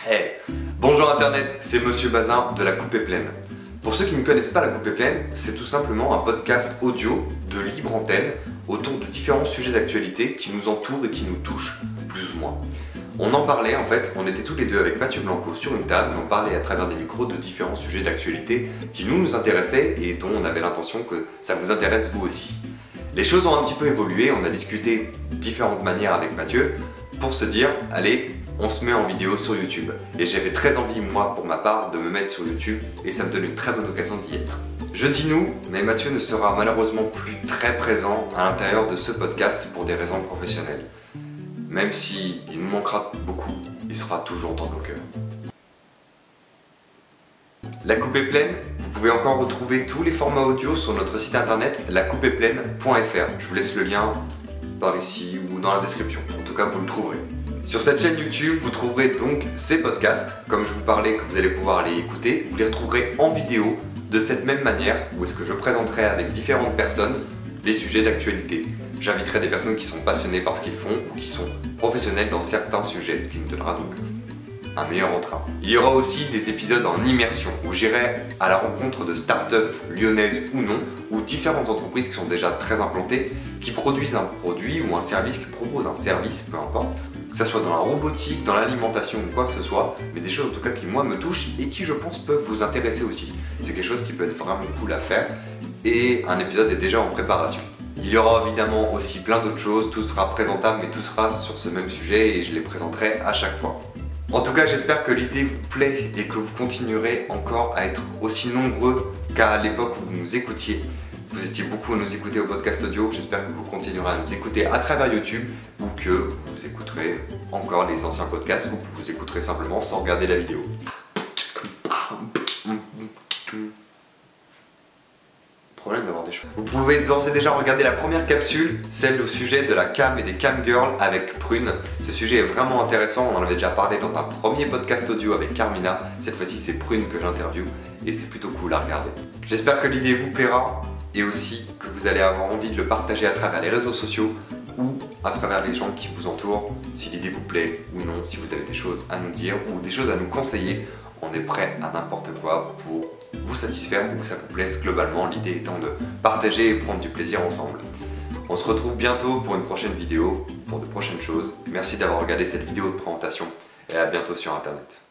Hey, bonjour Internet, c'est Monsieur Bazin de La Coupe est pleine. Pour ceux qui ne connaissent pas La Coupe est pleine, c'est tout simplement un podcast audio de libre antenne autour de différents sujets d'actualité qui nous entourent et qui nous touchent plus ou moins. On en parlait en fait, on était tous les deux avec Mathieu Blanco sur une table, on parlait à travers des micros de différents sujets d'actualité qui nous intéressaient et dont on avait l'intention que ça vous intéresse vous aussi. Les choses ont un petit peu évolué, on a discuté de différentes manières avec Mathieu pour se dire, allez, on se met en vidéo sur YouTube. Et j'avais très envie, moi, pour ma part, de me mettre sur YouTube et ça me donne une très bonne occasion d'y être. Je dis nous, mais Mathieu ne sera malheureusement plus très présent à l'intérieur de ce podcast pour des raisons professionnelles. Même s'il nous manquera beaucoup, il sera toujours dans nos cœurs. La Coupe est pleine, vous pouvez encore retrouver tous les formats audio sur notre site internet lacoupeestpleine.fr. Je vous laisse le lien par ici ou dans la description, en tout cas vous le trouverez. Sur cette chaîne YouTube, vous trouverez donc ces podcasts, comme je vous parlais, que vous allez pouvoir aller écouter. Vous les retrouverez en vidéo de cette même manière, où est-ce que je présenterai avec différentes personnes les sujets d'actualité. J'inviterai des personnes qui sont passionnées par ce qu'ils font ou qui sont professionnelles dans certains sujets, ce qui me donnera donc un meilleur entrain. Il y aura aussi des épisodes en immersion où j'irai à la rencontre de start-up lyonnaises ou non, ou différentes entreprises qui sont déjà très implantées, qui produisent un produit ou un service, qui proposent un service, peu importe, que ce soit dans la robotique, dans l'alimentation ou quoi que ce soit, mais des choses en tout cas qui moi me touchent et qui je pense peuvent vous intéresser aussi. C'est quelque chose qui peut être vraiment cool à faire et un épisode est déjà en préparation. Il y aura évidemment aussi plein d'autres choses, tout sera présentable mais tout sera sur ce même sujet et je les présenterai à chaque fois. En tout cas, j'espère que l'idée vous plaît et que vous continuerez encore à être aussi nombreux qu'à l'époque où vous nous écoutiez. Vous étiez beaucoup à nous écouter au podcast audio, j'espère que vous continuerez à nous écouter à travers YouTube ou que vous écouterez encore les anciens podcasts ou que vous écouterez simplement sans regarder la vidéo. Problème d'avoir des cheveux. Vous pouvez d'ores et déjà regarder la première capsule, celle au sujet de la cam et des cam girls avec Prune. Ce sujet est vraiment intéressant, on en avait déjà parlé dans un premier podcast audio avec Carmina. Cette fois-ci c'est Prune que j'interviewe et c'est plutôt cool à regarder. J'espère que l'idée vous plaira et aussi que vous allez avoir envie de le partager à travers les réseaux sociaux ou à travers les gens qui vous entourent. Si l'idée vous plaît ou non, si vous avez des choses à nous dire ou des choses à nous conseiller, on est prêt à n'importe quoi pour vous satisfaire ou que ça vous plaise globalement, l'idée étant de partager et prendre du plaisir ensemble. On se retrouve bientôt pour une prochaine vidéo, pour de prochaines choses. Merci d'avoir regardé cette vidéo de présentation et à bientôt sur internet.